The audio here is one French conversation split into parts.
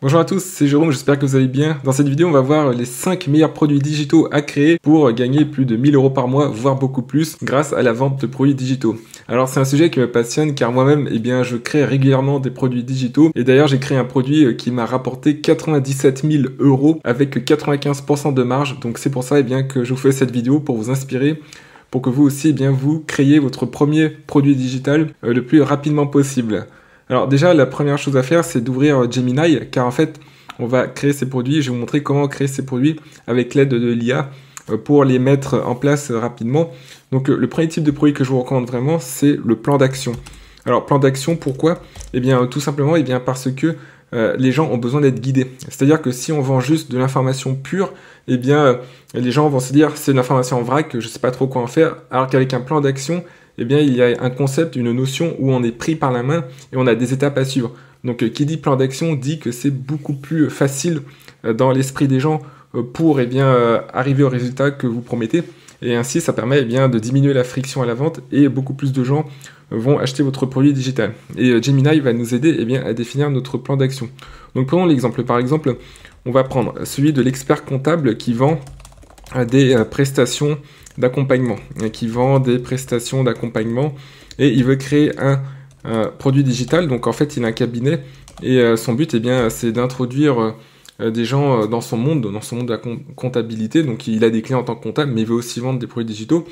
Bonjour à tous, c'est Jérôme, j'espère que vous allez bien. Dans cette vidéo, on va voir les 5 meilleurs produits digitaux à créer pour gagner plus de 1000 € par mois, voire beaucoup plus, grâce à la vente de produits digitaux. Alors c'est un sujet qui me passionne car moi-même, je crée régulièrement des produits digitaux. Et d'ailleurs, j'ai créé un produit qui m'a rapporté 97 000 € avec 95% de marge. Donc c'est pour ça que je vous fais cette vidéo pour vous inspirer, pour que vous aussi vous créez votre premier produit digital le plus rapidement possible. Alors déjà, la première chose à faire, c'est d'ouvrir Gemini, car en fait, on va créer ces produits. Je vais vous montrer comment créer ces produits avec l'aide de l'IA pour les mettre en place rapidement. Donc le premier type de produit que je vous recommande vraiment, c'est le plan d'action. Alors plan d'action, pourquoi? Tout simplement parce que les gens ont besoin d'être guidés. C'est-à-dire que si on vend juste de l'information pure, les gens vont se dire c'est une information en vrac, je ne sais pas trop quoi en faire, alors qu'avec un plan d'action, il y a un concept, une notion où on est pris par la main et on a des étapes à suivre. Donc qui dit plan d'action dit que c'est beaucoup plus facile dans l'esprit des gens pour arriver au résultat que vous promettez. Et ainsi, ça permet de diminuer la friction à la vente et beaucoup plus de gens vont acheter votre produit digital. Et Gemini va nous aider à définir notre plan d'action. Donc prenons l'exemple. Par exemple, on va prendre celui de l'expert comptable qui vend des prestations d'accompagnement, et il veut créer un produit digital. Donc en fait, il a un cabinet et son but c'est d'introduire des gens dans son monde de la comptabilité. Donc il a des clients en tant que comptable, mais il veut aussi vendre des produits digitaux.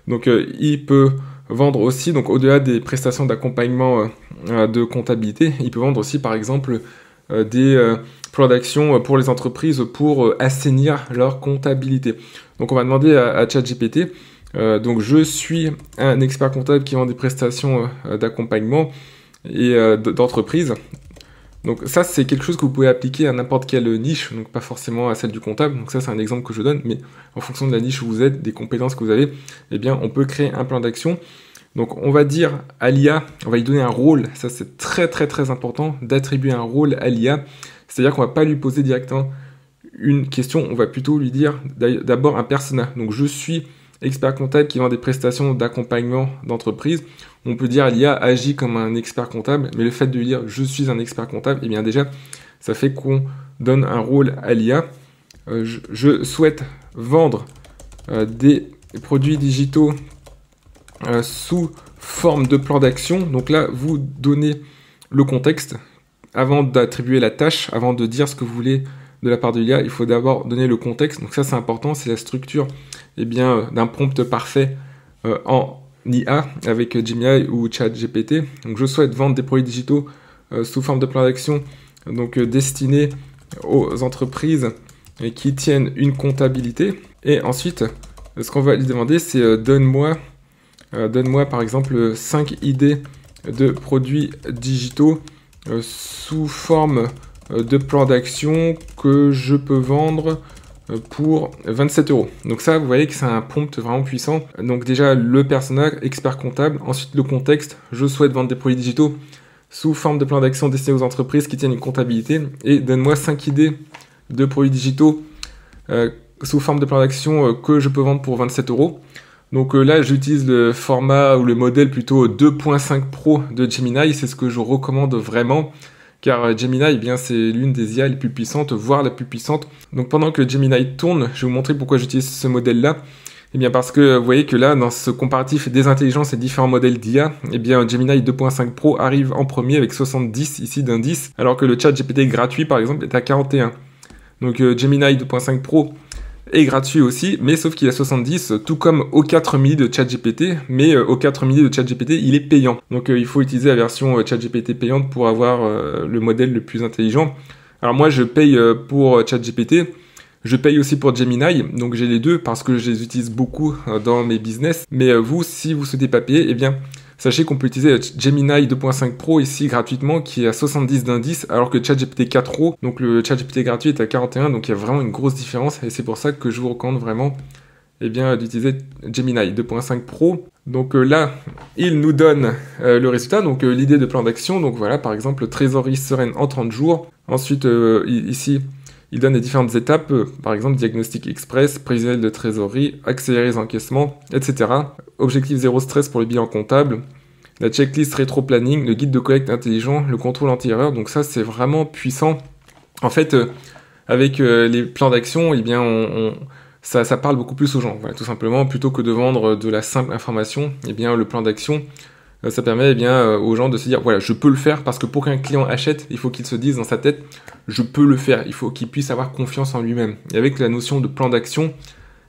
Donc il peut vendre aussi, donc au-delà des prestations d'accompagnement de comptabilité, il peut vendre aussi par exemple des plans d'action pour les entreprises pour assainir leur comptabilité. Donc on va demander à ChatGPT, donc je suis un expert comptable qui vend des prestations d'accompagnement et d'entreprise. Donc ça, c'est quelque chose que vous pouvez appliquer à n'importe quelle niche, donc pas forcément à celle du comptable. Donc ça, c'est un exemple que je donne, mais en fonction de la niche où vous êtes, des compétences que vous avez, on peut créer un plan d'action. Donc on va dire à l'IA, on va lui donner un rôle. Ça, c'est très très très important d'attribuer un rôle à l'IA. C'est-à-dire qu'on va pas lui poser directement une question, on va plutôt lui dire d'abord un persona. Donc je suis expert comptable qui vend des prestations d'accompagnement d'entreprise. On peut dire l'IA agit comme un expert comptable, mais le fait de lui dire je suis un expert comptable, déjà ça fait qu'on donne un rôle à l'IA. Je souhaite vendre des produits digitaux sous forme de plan d'action. Donc là, vous donnez le contexte avant d'attribuer la tâche, avant de dire ce que vous voulez de la part de l'IA. Il faut d'abord donner le contexte. Donc ça, c'est important, c'est la structure d'un prompt parfait en IA avec Gemini ou ChatGPT. Donc je souhaite vendre des produits digitaux sous forme de plan d'action, donc destinés aux entreprises qui tiennent une comptabilité. Et ensuite, ce qu'on va lui demander, c'est donne-moi par exemple 5 idées de produits digitaux sous forme de plan d'action que je peux vendre pour 27 €. Donc ça, vous voyez que c'est un prompt vraiment puissant. Donc déjà, le personnage, expert comptable. Ensuite, le contexte. Je souhaite vendre des produits digitaux sous forme de plan d'action destiné aux entreprises qui tiennent une comptabilité. Et donne-moi 5 idées de produits digitaux sous forme de plan d'action que je peux vendre pour 27 €. Donc là, j'utilise le format ou le modèle plutôt 2.5 Pro de Gemini. C'est ce que je recommande vraiment. Car Gemini, c'est l'une des IA les plus puissantes, voire la plus puissante. Donc pendant que Gemini tourne, je vais vous montrer pourquoi j'utilise ce modèle-là. Parce que vous voyez que là, dans ce comparatif des intelligences et différents modèles d'IA, Gemini 2.5 Pro arrive en premier avec 70 ici d'indice, alors que le ChatGPT gratuit, par exemple, est à 41. Donc Gemini 2.5 Pro est gratuit aussi, mais sauf qu'il a 70, tout comme O4 mini de ChatGPT, mais O4 mini de ChatGPT, il est payant. Donc il faut utiliser la version ChatGPT payante pour avoir le modèle le plus intelligent. Alors moi, je paye pour ChatGPT, je paye aussi pour Gemini, donc j'ai les deux parce que je les utilise beaucoup dans mes business. Mais vous, si vous souhaitez pas payer, sachez qu'on peut utiliser Gemini 2.5 Pro ici gratuitement qui est à 70 d'indice alors que ChatGPT 4 Pro, donc le ChatGPT gratuit est à 41, donc il y a vraiment une grosse différence et c'est pour ça que je vous recommande vraiment d'utiliser Gemini 2.5 Pro. Donc là, il nous donne le résultat, donc l'idée de plan d'action. Donc voilà, par exemple, trésorerie sereine en 30 jours. Ensuite, ici, il donne les différentes étapes, par exemple, diagnostic express, prévisionnel de trésorerie, accélérer les encaissements, etc. Objectif zéro stress pour le bilan comptable, la checklist rétro-planning, le guide de collecte intelligent, le contrôle anti-erreur. Donc ça, c'est vraiment puissant. En fait, avec les plans d'action, eh bien, ça parle beaucoup plus aux gens. Voilà, tout simplement, plutôt que de vendre de la simple information, eh bien, le plan d'action, ça permet eh bien, aux gens de se dire, voilà, je peux le faire, parce que pour qu'un client achète, il faut qu'il se dise dans sa tête, je peux le faire. Il faut qu'il puisse avoir confiance en lui-même. Et avec la notion de plan d'action,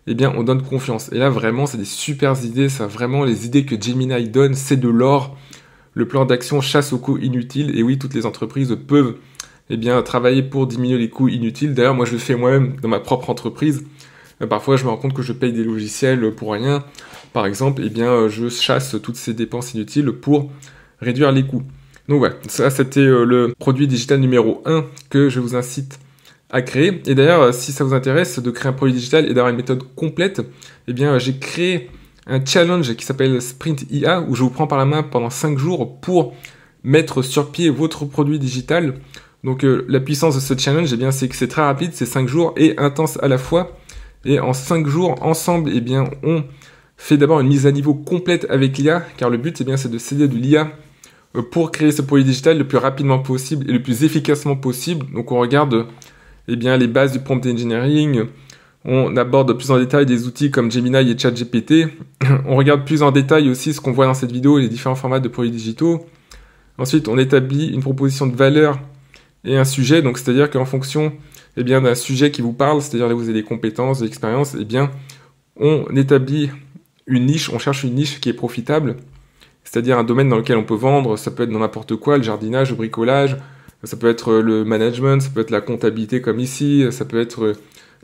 eh bien, on donne confiance. Et là, vraiment, c'est des super idées. Ça, vraiment, les idées que Gemini donne, c'est de l'or. Le plan d'action chasse aux coûts inutiles. Et oui, toutes les entreprises peuvent eh bien, travailler pour diminuer les coûts inutiles. D'ailleurs, moi, je le fais moi-même dans ma propre entreprise. Parfois, je me rends compte que je paye des logiciels pour rien. Par exemple, eh bien, je chasse toutes ces dépenses inutiles pour réduire les coûts. Donc voilà, ça, c'était le produit digital numéro 1 que je vous incite à créer. Et d'ailleurs, si ça vous intéresse de créer un produit digital et d'avoir une méthode complète, eh bien, j'ai créé un challenge qui s'appelle Sprint IA, où je vous prends par la main pendant 5 jours pour mettre sur pied votre produit digital. Donc la puissance de ce challenge, eh bien, c'est que c'est très rapide, c'est 5 jours et intense à la fois. Et en 5 jours, ensemble, eh bien, on fait d'abord une mise à niveau complète avec l'IA, car le but, eh bien, c'est de s'aider de l'IA pour créer ce produit digital le plus rapidement possible et le plus efficacement possible. Donc on regarde eh bien, les bases du prompt engineering, on aborde plus en détail des outils comme Gemini et ChatGPT, on regarde plus en détail aussi ce qu'on voit dans cette vidéo, les différents formats de produits digitaux. Ensuite, on établit une proposition de valeur et un sujet, donc c'est-à-dire qu'en fonction eh bien, d'un sujet qui vous parle, c'est-à-dire là où vous avez des compétences, de l'expérience, eh bien, on établit une niche, on cherche une niche qui est profitable, c'est-à-dire un domaine dans lequel on peut vendre, ça peut être dans n'importe quoi, le jardinage, le bricolage, ça peut être le management, ça peut être la comptabilité comme ici, ça peut être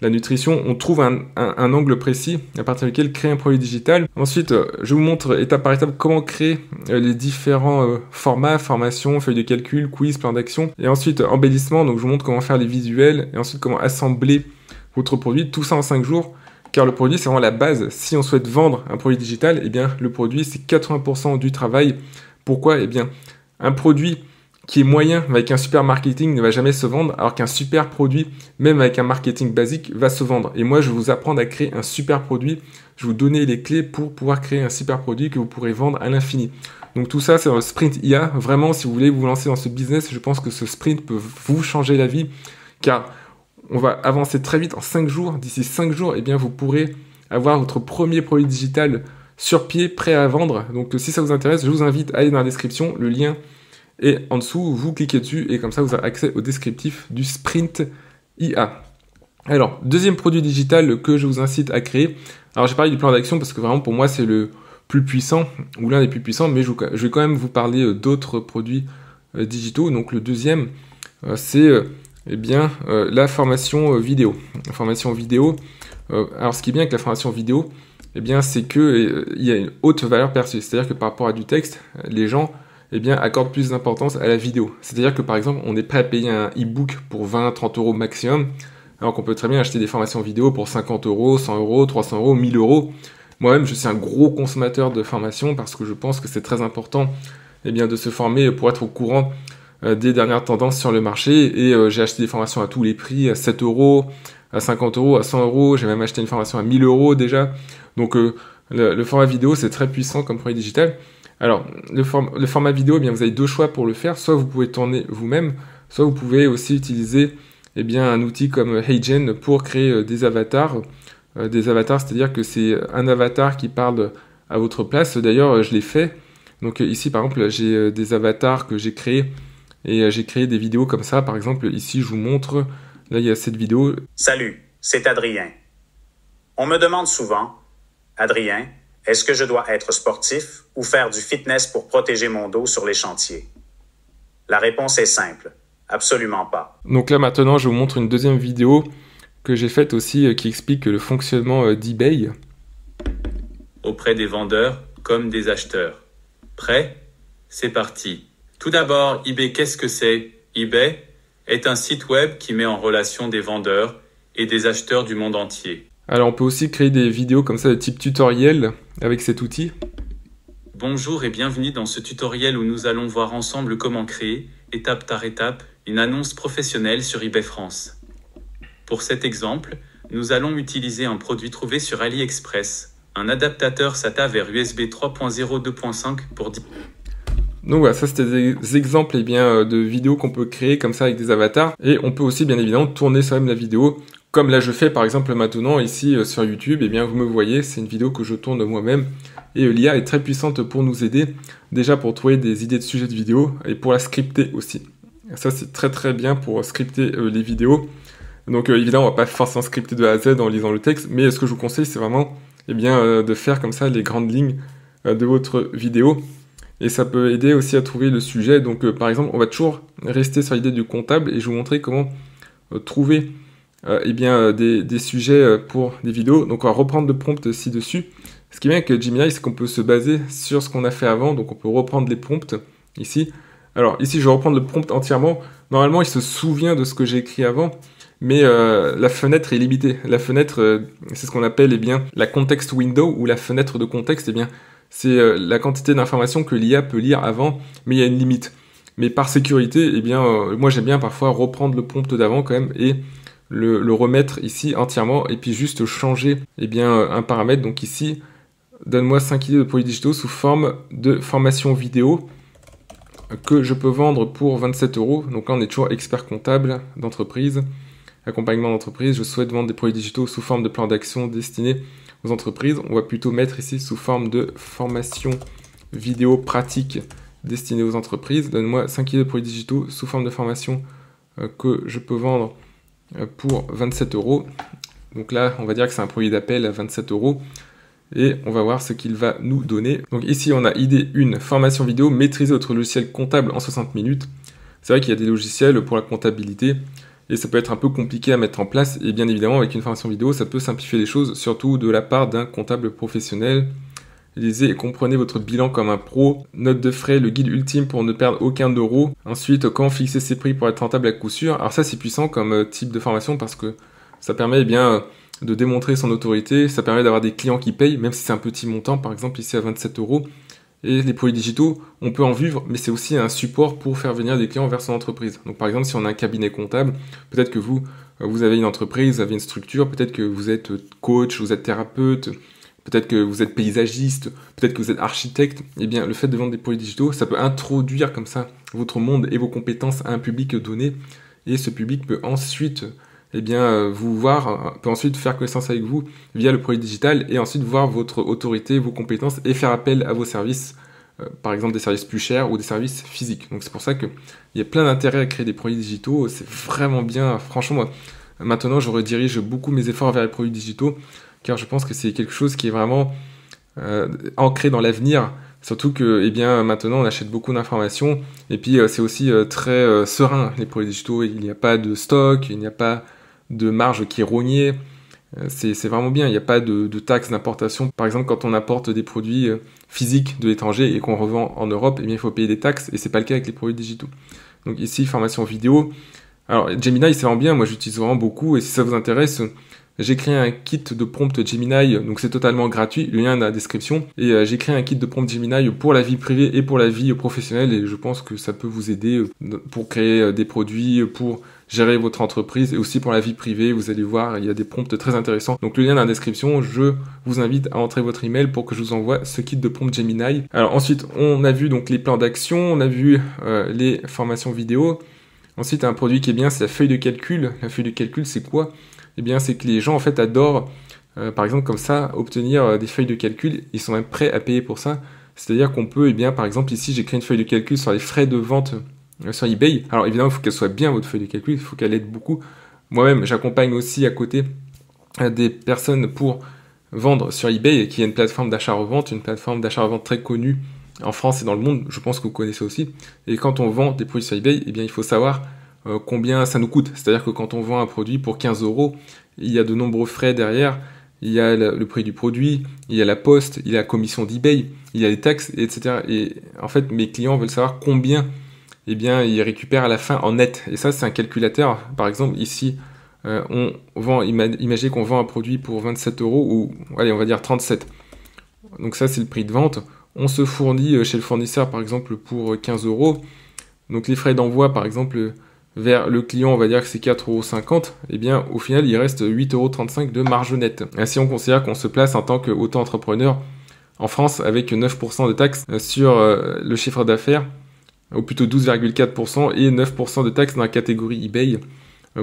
la nutrition. On trouve un angle précis à partir duquel créer un produit digital. Ensuite, je vous montre étape par étape comment créer les différents formats, formations, feuilles de calcul, quiz, plan d'action. Et ensuite, embellissement, donc je vous montre comment faire les visuels et ensuite comment assembler votre produit, tout ça en 5 jours. Car le produit, c'est vraiment la base. Si on souhaite vendre un produit digital, eh bien, le produit, c'est 80% du travail. Pourquoi ? Eh bien, un produit qui est moyen, mais avec un super marketing, ne va jamais se vendre, alors qu'un super produit, même avec un marketing basique, va se vendre. Et moi, je vais vous apprendre à créer un super produit. Je vais vous donner les clés pour pouvoir créer un super produit que vous pourrez vendre à l'infini. Donc tout ça, c'est dans le Sprint IA. Vraiment, si vous voulez vous lancer dans ce business, je pense que ce sprint peut vous changer la vie, car on va avancer très vite en 5 jours. D'ici 5 jours, eh bien, vous pourrez avoir votre premier produit digital sur pied, prêt à vendre. Donc si ça vous intéresse, je vous invite à aller dans la description. Le lien et en dessous, vous cliquez dessus et comme ça, vous avez accès au descriptif du Sprint IA. Alors, deuxième produit digital que je vous incite à créer. Alors, j'ai parlé du plan d'action parce que vraiment, pour moi, c'est le plus puissant ou l'un des plus puissants, mais je vais quand même vous parler d'autres produits digitaux. Donc, le deuxième, c'est eh bien, la formation vidéo. La formation vidéo. Alors, ce qui est bien avec la formation vidéo, eh bien, c'est qu'il y a une haute valeur perçue. C'est-à-dire que par rapport à du texte, les gens eh bien, accorde plus d'importance à la vidéo. C'est-à-dire que par exemple, on est prêt à payer un e-book pour 20-30 euros maximum, alors qu'on peut très bien acheter des formations vidéo pour 50 euros, 100 euros, 300 euros, 1000 euros. Moi-même, je suis un gros consommateur de formations parce que je pense que c'est très important eh bien, de se former pour être au courant des dernières tendances sur le marché. Et j'ai acheté des formations à tous les prix, à 7 euros, à 50 euros, à 100 euros. J'ai même acheté une formation à 1000 euros déjà. Donc le format vidéo, c'est très puissant comme produit digital. Alors, le format vidéo, eh bien, vous avez deux choix pour le faire. Soit vous pouvez tourner vous-même, soit vous pouvez aussi utiliser eh bien, un outil comme HeyGen pour créer des avatars. Des avatars, c'est-à-dire que c'est un avatar qui parle à votre place. D'ailleurs, je l'ai fait. Donc ici, par exemple, j'ai des avatars que j'ai créés et j'ai créé des vidéos comme ça. Par exemple, ici, je vous montre. Là, il y a cette vidéo. Salut, c'est Adrien. On me demande souvent, Adrien, est-ce que je dois être sportif ou faire du fitness pour protéger mon dos sur les chantiers? La réponse est simple, absolument pas. Donc là maintenant, je vous montre une deuxième vidéo que j'ai faite aussi qui explique le fonctionnement d'eBay. Auprès des vendeurs comme des acheteurs. Prêt? C'est parti. Tout d'abord, eBay, qu'est-ce que c'est? eBay est un site web qui met en relation des vendeurs et des acheteurs du monde entier. Alors on peut aussi créer des vidéos comme ça de type tutoriel avec cet outil. Bonjour et bienvenue dans ce tutoriel où nous allons voir ensemble comment créer, étape par étape, une annonce professionnelle sur eBay France. Pour cet exemple, nous allons utiliser un produit trouvé sur AliExpress, un adaptateur SATA vers USB 3.0 2.5 pour 10. Donc voilà, ça c'était des exemples de vidéos qu'on peut créer comme ça avec des avatars. Et on peut aussi bien évidemment tourner soi-même la vidéo. Comme là je fais par exemple maintenant ici sur YouTube, vous me voyez, c'est une vidéo que je tourne moi-même. Et l'IA est très puissante pour nous aider, déjà pour trouver des idées de sujets de vidéo et pour la scripter aussi. Ça c'est très très bien pour scripter les vidéos. Donc évidemment on va pas forcément scripter de A à Z en lisant le texte, mais ce que je vous conseille c'est vraiment de faire comme ça les grandes lignes de votre vidéo. Et ça peut aider aussi à trouver le sujet. Donc par exemple on va toujours rester sur l'idée du comptable et je vais vous montrer comment trouver des sujets pour des vidéos. Donc on va reprendre le prompt ci-dessus. Ce qui est bien avec Gemini, c'est qu'on peut se baser sur ce qu'on a fait avant. Donc on peut reprendre les prompts ici. Alors ici je vais reprendre le prompt entièrement. Normalement il se souvient de ce que j'ai écrit avant. Mais la fenêtre est limitée. La fenêtre, c'est ce qu'on appelle la context window ou la fenêtre de contexte. C'est la quantité d'informations que l'IA peut lire avant, mais il y a une limite. Mais par sécurité, moi j'aime bien parfois reprendre le prompt d'avant quand même et le remettre ici entièrement et puis juste changer un paramètre. Donc ici, donne-moi 5 idées de produits digitaux sous forme de formation vidéo que je peux vendre pour 27 €. Donc là on est toujours expert comptable d'entreprise. Accompagnement d'entreprise, je souhaite vendre des produits digitaux sous forme de plan d'action destiné aux entreprises. On va plutôt mettre ici sous forme de formation vidéo pratique destinée aux entreprises. Donne-moi 5 idées de produits digitaux sous forme de formation que je peux vendre pour 27 €. Donc là, on va dire que c'est un produit d'appel à 27 €. Et on va voir ce qu'il va nous donner. Donc ici, on a idée 1, formation vidéo, maîtriser votre logiciel comptable en 60 minutes. C'est vrai qu'il y a des logiciels pour la comptabilité. Et ça peut être un peu compliqué à mettre en place. Et bien évidemment, avec une formation vidéo, ça peut simplifier les choses, surtout de la part d'un comptable professionnel. Lisez et comprenez votre bilan comme un pro. Note de frais, le guide ultime pour ne perdre aucun euro. Ensuite, comment fixer ses prix pour être rentable à coup sûr. Alors ça, c'est puissant comme type de formation parce que ça permet de démontrer son autorité. Ça permet d'avoir des clients qui payent, même si c'est un petit montant, par exemple ici à 27 €. Et les produits digitaux, on peut en vivre, mais c'est aussi un support pour faire venir des clients vers son entreprise. Donc par exemple, si on a un cabinet comptable, peut-être que vous avez une entreprise, vous avez une structure, peut-être que vous êtes coach, vous êtes thérapeute, peut-être que vous êtes paysagiste, peut-être que vous êtes architecte. Le fait de vendre des produits digitaux, ça peut introduire comme ça votre monde et vos compétences à un public donné. Et ce public peut ensuite vous voir, peut ensuite faire connaissance avec vous via le produit digital et ensuite voir votre autorité, vos compétences et faire appel à vos services, par exemple des services plus chers ou des services physiques. Donc c'est pour ça qu'il y a plein d'intérêt à créer des produits digitaux, c'est vraiment bien. Franchement, moi, maintenant je redirige beaucoup mes efforts vers les produits digitaux car je pense que c'est quelque chose qui est vraiment ancré dans l'avenir. Surtout que maintenant on achète beaucoup d'informations et puis c'est aussi très serein les produits digitaux. Il n'y a pas de stock, il n'y a pas de marge qui est rognée. C'est vraiment bien, il n'y a pas de taxes d'importation. Par exemple, quand on importe des produits physiques de l'étranger et qu'on revend en Europe, il faut payer des taxes et c'est pas le cas avec les produits digitaux. Donc ici, formation vidéo. Alors Gemini, c'est vraiment bien, moi j'utilise vraiment beaucoup et si ça vous intéresse, j'ai créé un kit de prompt Gemini, donc c'est totalement gratuit, le lien est dans la description. Et j'ai créé un kit de prompt Gemini pour la vie privée et pour la vie professionnelle et je pense que ça peut vous aider pour créer des produits, pour gérer votre entreprise et aussi pour la vie privée. Vous allez voir, il y a des prompts très intéressants. Donc le lien dans la description, je vous invite à entrer votre email pour que je vous envoie ce kit de prompt Gemini. Alors ensuite, on a vu donc les plans d'action, on a vu les formations vidéo. Ensuite, un produit qui est bien, c'est la feuille de calcul. La feuille de calcul, c'est quoi ? C'est que les gens en fait adorent, par exemple comme ça, obtenir des feuilles de calcul. Ils sont même prêts à payer pour ça. C'est-à-dire qu'on peut, par exemple ici, j'ai créé une feuille de calcul sur les frais de vente sur eBay. Alors évidemment, il faut qu'elle soit bien votre feuille de calcul, il faut qu'elle aide beaucoup. Moi-même, j'accompagne aussi à côté des personnes pour vendre sur eBay, qui est une plateforme d'achat-revente, très connue en France et dans le monde. Je pense que vous connaissez aussi. Et quand on vend des produits sur eBay, il faut savoir combien ça nous coûte. C'est-à-dire que quand on vend un produit pour 15 €, il y a de nombreux frais derrière. Il y a le prix du produit, il y a la poste, il y a la commission d'eBay, il y a les taxes, etc. Et en fait, mes clients veulent savoir combien ils récupèrent à la fin en net. Et ça, c'est un calculateur. Par exemple, ici, imaginez qu'on vend un produit pour 27 € ou, allez, on va dire 37. Donc ça, c'est le prix de vente. On se fournit chez le fournisseur, par exemple, pour 15 €. Donc les frais d'envoi, par exemple, vers le client, on va dire que c'est 4,50 €. Au final, il reste 8,35 € de marge nette. Ainsi, on considère qu'on se place en tant qu'auto-entrepreneur en France avec 9% de taxes sur le chiffre d'affaires, ou plutôt 12,4% et 9% de taxes dans la catégorie eBay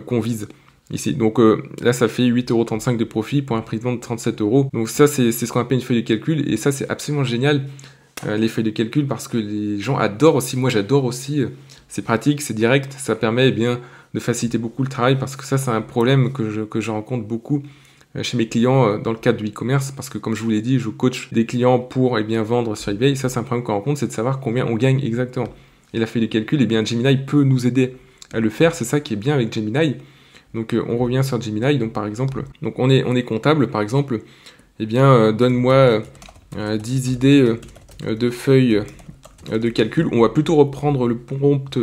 qu'on vise ici. Donc là, ça fait 8,35 € de profit pour un prix de vente de 37 €. Donc ça, c'est ce qu'on appelle une feuille de calcul, et ça, c'est absolument génial, les feuilles de calcul, parce que les gens adorent aussi. Moi, j'adore aussi. C'est pratique, c'est direct, ça permet eh bien de faciliter beaucoup le travail, parce que ça, c'est un problème que je rencontre beaucoup chez mes clients dans le cadre du e-commerce, parce que comme je vous l'ai dit, je coach des clients pour eh bien vendre sur eBay. Ça, c'est un problème qu'on rencontre, c'est de savoir combien on gagne exactement. Et la feuille de calcul, eh bien Gemini peut nous aider à le faire. C'est ça qui est bien avec Gemini. Donc on revient sur Gemini. Donc par exemple, donc on est comptable, par exemple, eh bien donne-moi 10 idées de feuilles de calcul. On va plutôt reprendre le prompt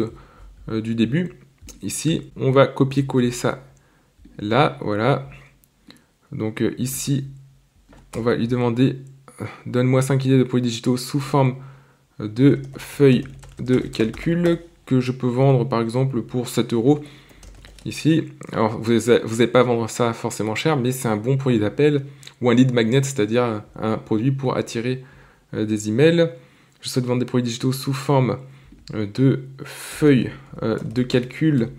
du début. Ici, on va copier-coller ça là, voilà. Donc ici, on va lui demander donne-moi 5 idées de produits digitaux sous forme de feuilles de calcul que je peux vendre par exemple pour 7 € ici. Alors vous n'allez pas vendre ça forcément cher, mais c'est un bon produit d'appel ou un lead magnet, c'est-à-dire un produit pour attirer des emails. Je souhaite vendre des produits digitaux sous forme de feuilles de calcul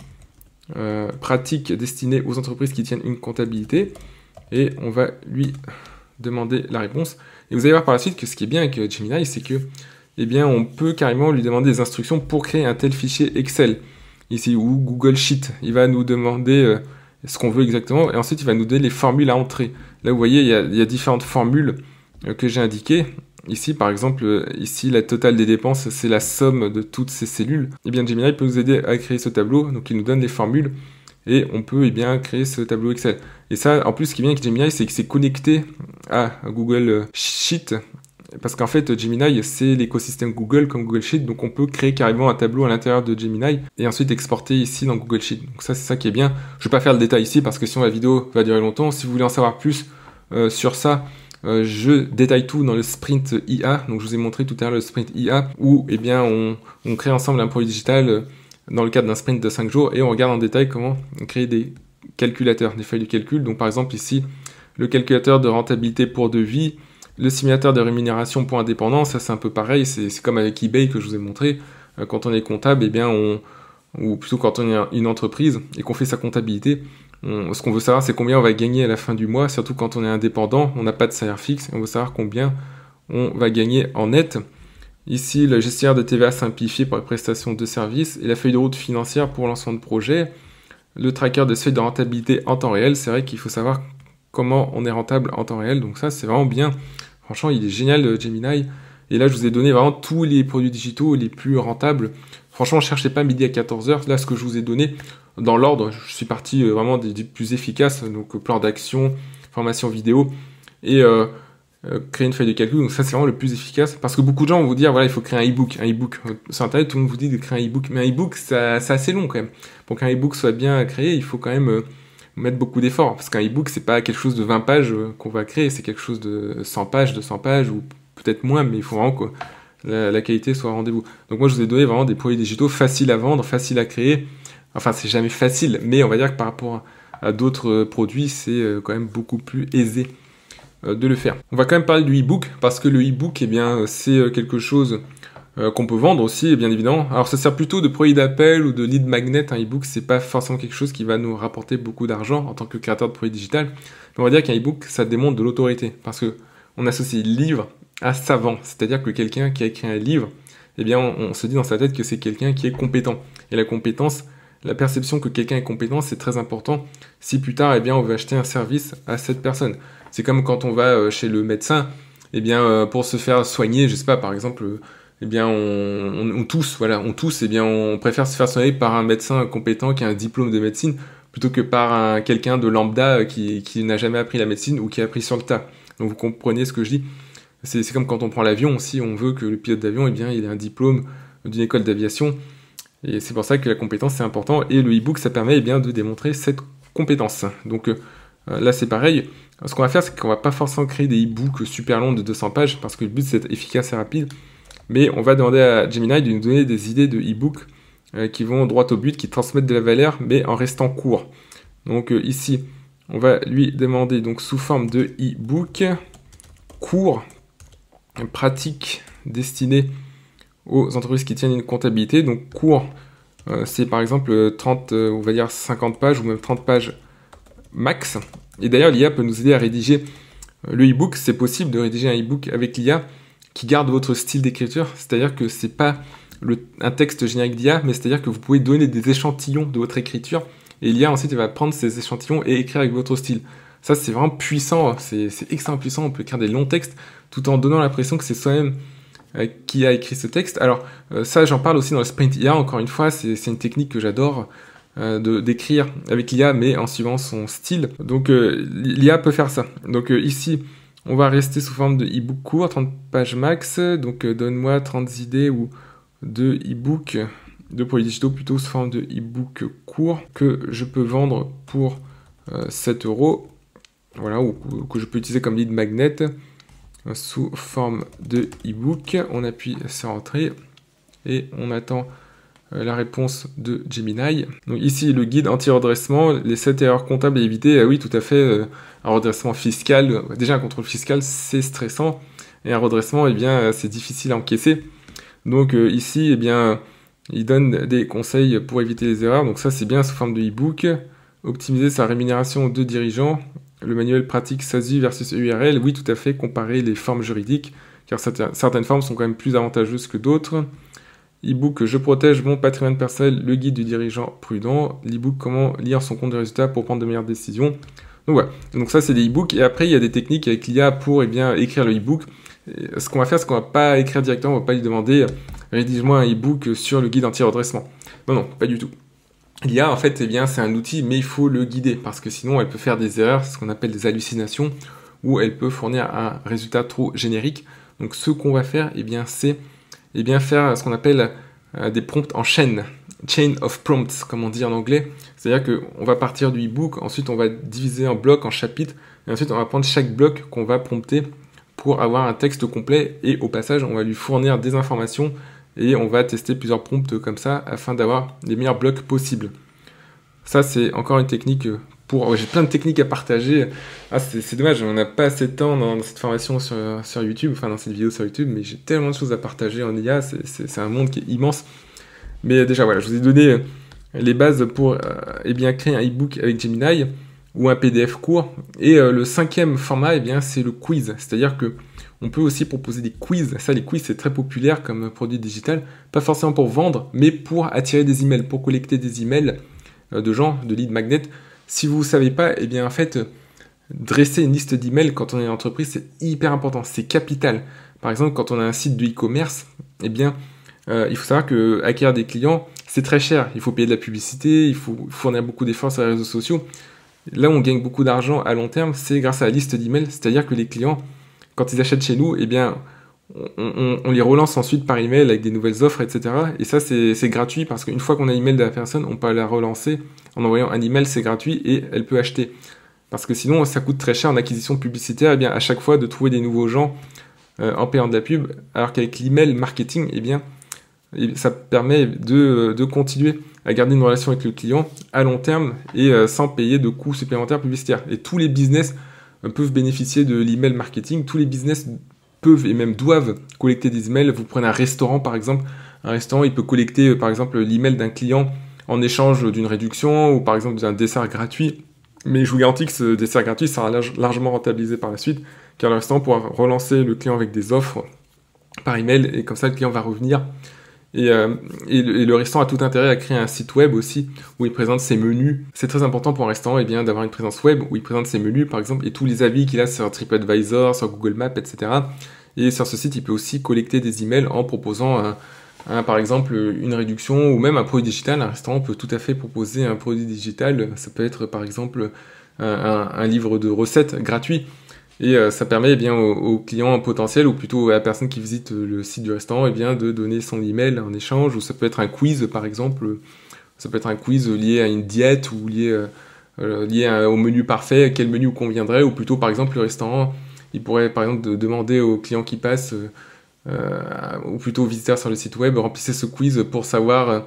pratiques destinées aux entreprises qui tiennent une comptabilité, et on va lui demander la réponse. Et vous allez voir par la suite que ce qui est bien avec Gemini, c'est que eh bien, on peut carrément lui demander des instructions pour créer un tel fichier Excel, ici, ou Google Sheet. Il va nous demander ce qu'on veut exactement, et ensuite il va nous donner les formules à entrer. Là, vous voyez, il y a différentes formules que j'ai indiquées. Ici, par exemple, ici, la totale des dépenses, c'est la somme de toutes ces cellules. Eh bien, Gemini peut nous aider à créer ce tableau, donc il nous donne les formules, et on peut eh bien créer ce tableau Excel. Et ça, en plus, ce qui est bien avec Gemini, c'est que c'est connecté à Google Sheet, parce qu'en fait, Gemini, c'est l'écosystème Google comme Google Sheet, donc on peut créer carrément un tableau à l'intérieur de Gemini et ensuite exporter ici dans Google Sheet. Donc ça, c'est ça qui est bien. Je ne vais pas faire le détail ici parce que sinon la vidéo va durer longtemps. Si vous voulez en savoir plus sur ça, je détaille tout dans le sprint IA. Donc je vous ai montré tout à l'heure le sprint IA où eh bien, on crée ensemble un produit digital dans le cadre d'un sprint de 5 jours et on regarde en détail comment créer des calculateurs, des feuilles de calcul. Donc par exemple ici, le calculateur de rentabilité pour devis, le simulateur de rémunération pour indépendant, ça c'est un peu pareil, c'est comme avec eBay que je vous ai montré. Quand on est comptable, eh bien ou plutôt quand on est une entreprise et qu'on fait sa comptabilité, ce qu'on veut savoir c'est combien on va gagner à la fin du mois, surtout quand on est indépendant, on n'a pas de salaire fixe, on veut savoir combien on va gagner en net. Ici, le gestionnaire de TVA simplifié pour les prestations de services et la feuille de route financière pour lancement de projet, le tracker de seuil de rentabilité en temps réel. C'est vrai qu'il faut savoir comment on est rentable en temps réel, donc ça c'est vraiment bien. Franchement, il est génial, Gemini. Et là, je vous ai donné vraiment tous les produits digitaux les plus rentables. Franchement, ne cherchez pas midi à 14h. Là, ce que je vous ai donné, dans l'ordre, je suis parti vraiment des plus efficaces. Donc, plan d'action, formation vidéo et créer une feuille de calcul. Donc, ça, c'est vraiment le plus efficace. Parce que beaucoup de gens vont vous dire, voilà, il faut créer un e-book. Un e-book. Sur Internet, tout le monde vous dit de créer un e-book. Mais un e-book, c'est assez long quand même. Pour qu'un e-book soit bien créé, il faut quand même mettre beaucoup d'efforts, parce qu'un e-book c'est pas quelque chose de 20 pages qu'on va créer, c'est quelque chose de 100 pages, 200 pages ou peut-être moins, mais il faut vraiment que la qualité soit au rendez-vous. Donc moi je vous ai donné vraiment des produits digitaux faciles à vendre, faciles à créer. Enfin c'est jamais facile, mais on va dire que par rapport à d'autres produits c'est quand même beaucoup plus aisé de le faire. On va quand même parler du e-book, parce que le e-book eh bien c'est quelque chose qu'on peut vendre aussi, bien évidemment. Alors ça sert plutôt de produit d'appel ou de lead magnet. Un e-book, c'est pas forcément quelque chose qui va nous rapporter beaucoup d'argent en tant que créateur de produit digital. Mais on va dire qu'un e-book, ça démontre de l'autorité, parce que on associe livre à savant. C'est-à-dire que quelqu'un qui a écrit un livre, eh bien on se dit dans sa tête que c'est quelqu'un qui est compétent. Et la compétence, la perception que quelqu'un est compétent, c'est très important. Si plus tard, eh bien on veut acheter un service à cette personne. C'est comme quand on va chez le médecin, eh bien pour se faire soigner, je sais pas, par exemple, eh bien on tousse, eh bien on préfère se faire soigner par un médecin compétent qui a un diplôme de médecine plutôt que par quelqu'un de lambda qui n'a jamais appris la médecine ou qui a appris sur le tas. Donc vous comprenez ce que je dis. C'est comme quand on prend l'avion aussi, on veut que le pilote d'avion, eh bien il ait un diplôme d'une école d'aviation, et c'est pour ça que la compétence c'est important, et le e-book ça permet eh bien de démontrer cette compétence. Donc là c'est pareil. Ce qu'on va faire, c'est qu'on va pas forcément créer des e-books super longs de 200 pages, parce que le but c'est d'être efficace et rapide. Mais on va demander à Gemini de nous donner des idées de e-book qui vont droit au but, qui transmettent de la valeur, mais en restant court. Donc ici, on va lui demander donc sous forme de e-book court. pratique destinée aux entreprises qui tiennent une comptabilité. Donc court, c'est par exemple 30, on va dire 50 pages ou même 30 pages max. Et d'ailleurs, l'IA peut nous aider à rédiger le e-book. C'est possible de rédiger un e-book avec l'IA qui garde votre style d'écriture. C'est-à-dire que c'est pas un texte générique d'IA, mais c'est-à-dire que vous pouvez donner des échantillons de votre écriture et l'IA ensuite elle va prendre ces échantillons et écrire avec votre style. Ça c'est vraiment puissant, c'est extrêmement puissant. On peut écrire des longs textes tout en donnant l'impression que c'est soi-même qui a écrit ce texte. Alors ça j'en parle aussi dans le Sprint IA, encore une fois c'est une technique que j'adore d'écrire avec l'IA mais en suivant son style. Donc l'IA peut faire ça. Donc ici on va rester sous forme de e-book court, 30 pages max, donc donne-moi 30 idées ou de e-book, de produits digitaux plutôt sous forme de e-book court que je peux vendre pour 7 €, voilà, ou que je peux utiliser comme lead magnet sous forme de e-book. On appuie sur entrée et on attend la réponse de Gemini. Donc ici le guide anti-redressement, les 7 erreurs comptables à éviter. Ah oui, tout à fait, un redressement fiscal, déjà un contrôle fiscal c'est stressant et un redressement, eh bien c'est difficile à encaisser. Donc ici, eh bien, il donne des conseils pour éviter les erreurs. Donc ça, c'est bien sous forme de e-book. Optimiser sa rémunération de dirigeant. Le manuel pratique SASU versus EURL. Oui, tout à fait, comparer les formes juridiques, car certaines formes sont quand même plus avantageuses que d'autres. E-book, je protège mon patrimoine personnel, le guide du dirigeant prudent. L'e-book, comment lire son compte de résultats pour prendre de meilleures décisions. Donc voilà, donc ça c'est des e-books. Et après, il y a des techniques avec l'IA pour bien écrire le e-book. Ce qu'on va faire, c'est qu'on va pas écrire directement, on va pas lui demander rédige-moi un e-book sur le guide anti-redressement. Non, pas du tout. L'IA, en fait, eh bien, c'est un outil, mais il faut le guider, parce que sinon, elle peut faire des erreurs, ce qu'on appelle des hallucinations, ou elle peut fournir un résultat trop générique. Donc, ce qu'on va faire, eh bien, c'est faire ce qu'on appelle des prompts en chaîne, chain of prompts, comme on dit en anglais. C'est-à-dire qu'on va partir du e-book, ensuite on va diviser en blocs, en chapitres, et ensuite on va prendre chaque bloc qu'on va prompter pour avoir un texte complet, et au passage, on va lui fournir des informations et on va tester plusieurs prompts comme ça afin d'avoir les meilleurs blocs possibles. Ça, c'est encore une technique pour... J'ai plein de techniques à partager. Ah, c'est dommage, on n'a pas assez de temps dans cette formation sur YouTube, enfin dans cette vidéo sur YouTube, mais j'ai tellement de choses à partager en IA, c'est un monde qui est immense. Mais déjà, voilà, je vous ai donné les bases pour bien créer un e-book avec Gemini ou un PDF court. Et le 5e format, eh bien, c'est le quiz. C'est-à-dire que on peut aussi proposer des quiz. Ça, les quiz, c'est très populaire comme produit digital. Pas forcément pour vendre, mais pour attirer des emails, pour collecter des emails de gens, de lead magnet. Si vous ne savez pas, eh bien, en fait, dresser une liste d'emails quand on est une entreprise, c'est hyper important. C'est capital. Par exemple, quand on a un site de e-commerce, eh bien, il faut savoir que acquérir des clients, c'est très cher. Il faut payer de la publicité, il faut fournir beaucoup d'efforts sur les réseaux sociaux. Là où on gagne beaucoup d'argent à long terme, c'est grâce à la liste d'emails. C'est-à-dire que les clients, quand ils achètent chez nous, eh bien, on les relance ensuite par email avec des nouvelles offres, etc. Et ça, c'est gratuit parce qu'une fois qu'on a l'email de la personne, on peut la relancer en envoyant un email, c'est gratuit et elle peut acheter. Parce que sinon, ça coûte très cher en acquisition publicitaire, eh bien, à chaque fois de trouver des nouveaux gens en payant de la pub. Alors qu'avec l'email marketing, eh bien, ça permet de continuer à garder une relation avec le client à long terme et sans payer de coûts supplémentaires publicitaires. Et tous les business peuvent bénéficier de l'email marketing. Tous les business peuvent et même doivent collecter des emails. Vous prenez un restaurant par exemple. Un restaurant, il peut collecter par exemple l'email d'un client en échange d'une réduction ou par exemple d'un dessert gratuit. Mais je vous garantis que ce dessert gratuit sera largement rentabilisé par la suite car le restaurant pourra relancer le client avec des offres par email et comme ça le client va revenir. Et le restaurant a tout intérêt à créer un site web aussi où il présente ses menus. C'est très important pour un restaurant d'avoir une présence web où il présente ses menus par exemple et tous les avis qu'il a sur TripAdvisor, sur Google Maps, etc. Et sur ce site, il peut aussi collecter des emails en proposant par exemple une réduction ou même un produit digital. Un restaurant peut tout à fait proposer un produit digital. Ça peut être par exemple un livre de recettes gratuit. Et ça permet aux clients potentiels ou plutôt à la personne qui visite le site du restaurant de donner son email en échange, ou ça peut être un quiz par exemple, ça peut être un quiz lié à une diète ou lié au menu parfait, quel menu vous conviendrait, ou plutôt par exemple le restaurant, il pourrait par exemple demander aux clients qui passent, ou plutôt aux visiteurs sur le site web, remplissez ce quiz pour savoir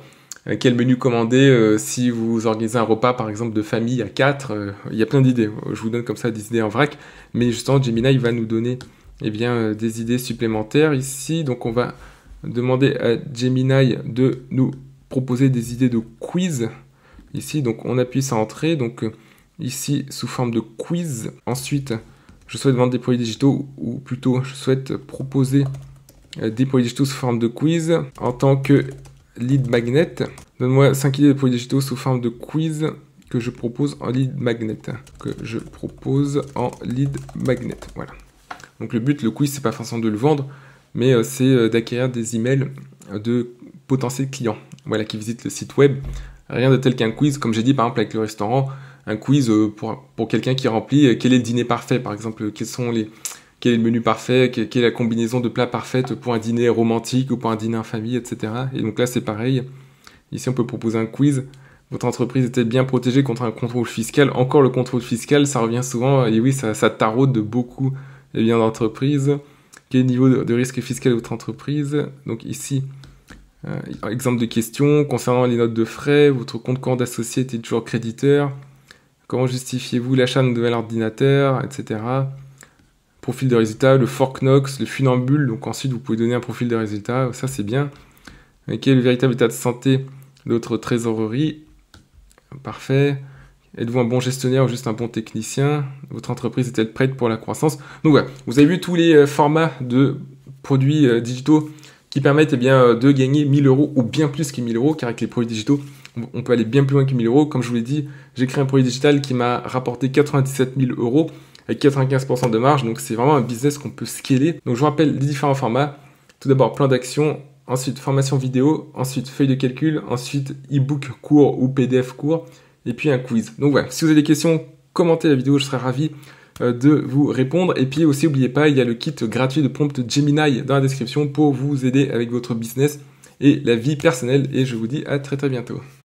quel menu commander si vous organisez un repas par exemple de famille à 4. Il y a plein d'idées, je vous donne comme ça des idées en vrac, mais justement Gemini va nous donner des idées supplémentaires ici. Donc on va demander à Gemini de nous proposer des idées de quiz. Ici, donc on appuie sur entrée, donc ici sous forme de quiz. Ensuite, je souhaite vendre des produits digitaux, ou plutôt je souhaite proposer des produits digitaux sous forme de quiz en tant que lead magnet. Donne-moi 5 idées de produits digitaux sous forme de quiz que je propose en lead magnet. Voilà. Donc le but, le quiz, c'est pas forcément de le vendre, mais c'est d'acquérir des emails de potentiels clients, voilà, qui visitent le site web. Rien de tel qu'un quiz, comme j'ai dit par exemple avec le restaurant, un quiz pour quelqu'un qui remplit quel est le dîner parfait, par exemple, quel est le menu parfait, quelle est la combinaison de plats parfaite pour un dîner romantique ou pour un dîner en famille, etc. Et donc là, c'est pareil. Ici, on peut proposer un quiz. Votre entreprise est-elle bien protégée contre un contrôle fiscal? Encore le contrôle fiscal, ça revient souvent, et oui, ça taraude de beaucoup d'entreprises. Quel est le niveau de risque fiscal de votre entreprise? Donc ici, exemple de question concernant les notes de frais, votre compte courant d'associé est toujours créditeur, comment justifiez-vous l'achat d'un nouvel ordinateur, etc. Profil de résultat, le Forknox, le funambule, donc ensuite vous pouvez donner un profil de résultat, ça c'est bien. Quel est le véritable état de santé de votre trésorerie? Parfait. Êtes-vous un bon gestionnaire ou juste un bon technicien? Votre entreprise est-elle prête pour la croissance? Donc voilà, vous avez vu tous les formats de produits digitaux qui permettent de gagner 1000 € ou bien plus que 1000 €, car avec les produits digitaux, on peut aller bien plus loin que 1000 €. Comme je vous l'ai dit, j'ai créé un produit digital qui m'a rapporté 97 000 € avec 95% de marge, donc c'est vraiment un business qu'on peut scaler. Donc je vous rappelle les différents formats. Tout d'abord, plan d'action, ensuite formation vidéo, ensuite feuille de calcul, ensuite e-book court ou PDF court, et puis un quiz. Donc voilà, si vous avez des questions, commentez la vidéo, je serai ravi de vous répondre. Et puis aussi, n'oubliez pas, il y a le kit gratuit de prompt Gemini dans la description pour vous aider avec votre business et la vie personnelle. Et je vous dis à très très bientôt.